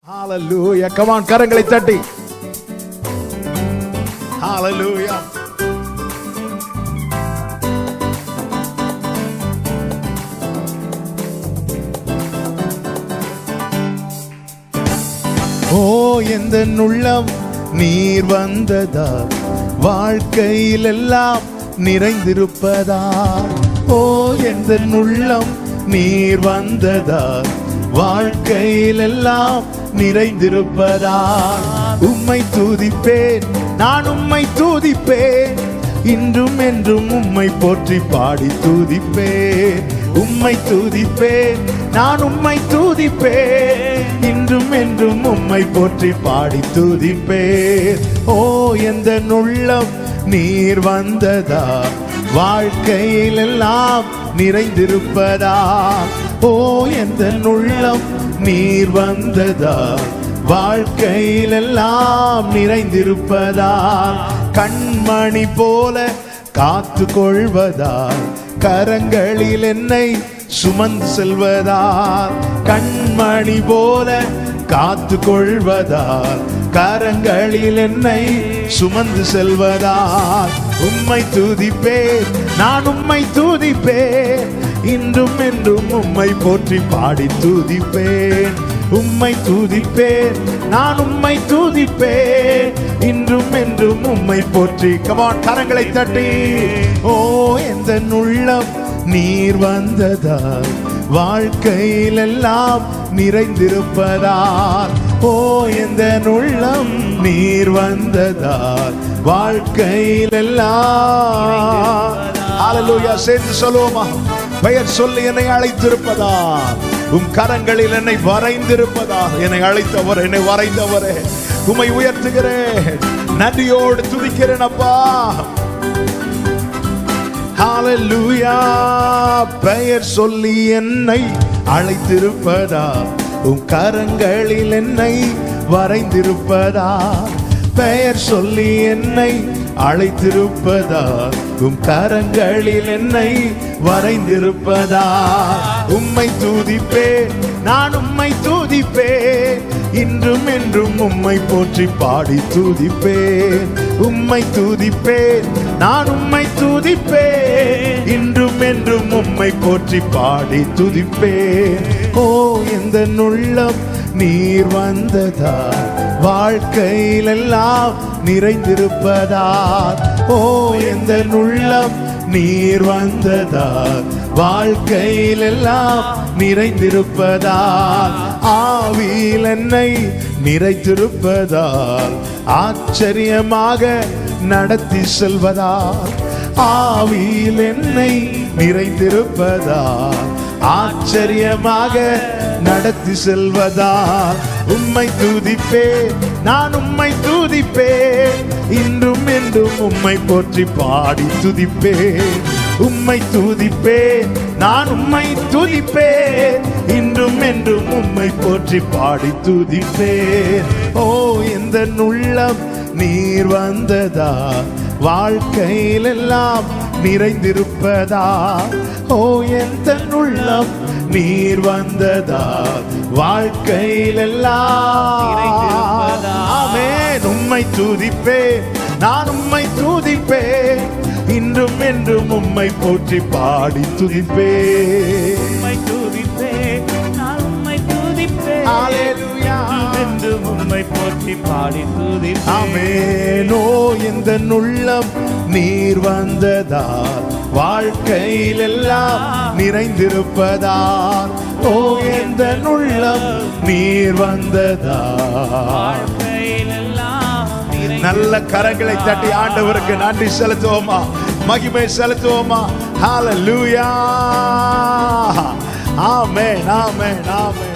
Hallelujah. Come on, கரங்களை தட்டி. Hallelujah. ஓ எந்த உள்ளம் நீர் வந்ததா, வாழ்க்கையில் எல்லாம் நிறைந்திருப்பதா. ஓ எந்த உள்ளம் நீர் வந்ததா, வாழ்க்கையில் எல்லாம் நிறைந்திருப்பதா. உம்மை துதிப்பேன், நான் உம்மை துதிப்பேன், இன்றும் என்றும் உம்மை போற்றி பாடி துதிப்பேன். உம்மை துதிப்பேன், நான் உம்மை துதிப்பேன், இன்றும் என்றும் உம்மை போற்றி பாடி துதிப்பேன். ஓ எந்த உள்ளம் நீர் வந்ததா, வாழ்க்கையில் எல்லாம் நிறைந்திருப்பதா. ஓ எந்த உள்ளம் நீர் வந்ததா, வாழ்க்கையில் எல்லாம் நிறைந்திருப்பதா. கண்மணி போல காத்து கொள்வதால், கரங்களில் என்னை சுமந்து செல்வதால். கண்மணி போல காத்து கொள்வதால், கரங்களில் என்னை சுமந்து செல்வதால். உம்மை துதிப்பேன், நான் உம்மை துதிப்பேன், இன்றும் என்றும் உம்மை போற்றி பாடி துதிப்பேன். உம்மை துதிப்பேன், நான் உம்மை துதிப்பேன், இன்றும் என்றும் உம்மை போற்றி. கமான், கரங்களை தட்டி. ஓ எந்த உள்ளம் நீர் வந்ததால், வாழ்க்கையில் எல்லாம் நிறைந்திருப்பதால். ஓ எந்த உள்ளம் நீர் வந்ததால், வாழ்க்கையில் எல்லாம். ஹல்லேலூயா. சேர்ந்து சொல்லுவோமா? பெயர் சொல்லி என்னை அழைத்திருப்பதால், உம் கரங்களில் என்னை வரைந்திருப்பதால். என்னை அழைத்தவர், என்னை வரைந்தவரே, உம்மை உயர்த்துகிறேன், நன்றியோடு துதிக்கிறேன் அப்பா. ஹல்லேலூயா. பெயர் சொல்லி என்னை அழைத்திருப்பதால், உம் கரங்களில் என்னை வரைந்திருப்பதால். பெயர் சொல்லி என்னை அழைத்திருப்பதால், உம் கரங்களில் என்னை வரைந்திருப்பதால். உம்மை துதிப்பேன், நான் உம்மை துதிப்பேன், இன்றும் என்றும் உம்மை போற்றி பாடி துதிப்பேன். உம்மை துதிப்பேன், நான் உம்மை துதிப்பேன், இன்றும் என்றும் உம்மை போற்றி பாடி துதிப்பேன். ஓ எந்த உள்ளம் நீர் வந்ததால், வாழ்க்கையில் எல்லாம் நிறைந்திருப்பதால். ஓ எந்த உள்ளம் நீர் வந்ததால், வாழ்க்கையில் எல்லாம் நிறைந்திருப்பதால். ஆவியில் என்னை நிறைத்திருப்பதால், ஆச்சரியமாக நடத்தி செல்வதால். ஆவியில் என்னை நிறைந்திருப்பதால், ஆச்சரியமாக நடத்தி செல்வதால். உம்மை துதிப்பேன், நான் உம்மை துதிப்பேன், இன்றும் என்றும் உம்மை போற்றி பாடி துதிப்பேன். உம்மை துதிப்பேன், நான் உம்மை துதிப்பேன், இன்றும் என்றும் உம்மை போற்றி பாடி துதிப்பேன். ஓ எந்த உள்ளம் நீர் வந்ததா, வாழ்க்கையில் எல்லாம் நிறைந்திருப்பதா. ஓ எந்த உள்ளம் நீர் வந்ததா, வாழ்க்கையில் எல்லாம் நிறைந்திருப்பதா. ஆமென். உம்மை துதிப்பேன், நான் உம்மை துதிப்பேன், இன்றும் என்றும் உம்மை போற்றி பாடி துதிப்பேன். உம்மை துதிப்பேன், நான் உம்மை துதிப்பேன், ஹல்லேலூயா, என்றும் உம்மை போற்றி பாடி துதிப்பேன். ஆமென். ஓ எந்த உள்ளம் நீர் வந்ததால், வாழ்க்கையில் எல்லாம் நிறைந்திருப்பதால். ஓ எந்த உள்ளம் நீர் வந்ததால். நல்ல கரங்களை தட்டி ஆண்டவருக்கு நன்றி செலுத்துவோமா, மகிமை செலுத்துவோமா. ஹல்லேலூயா. ஆமென், ஆமென், ஆமென்.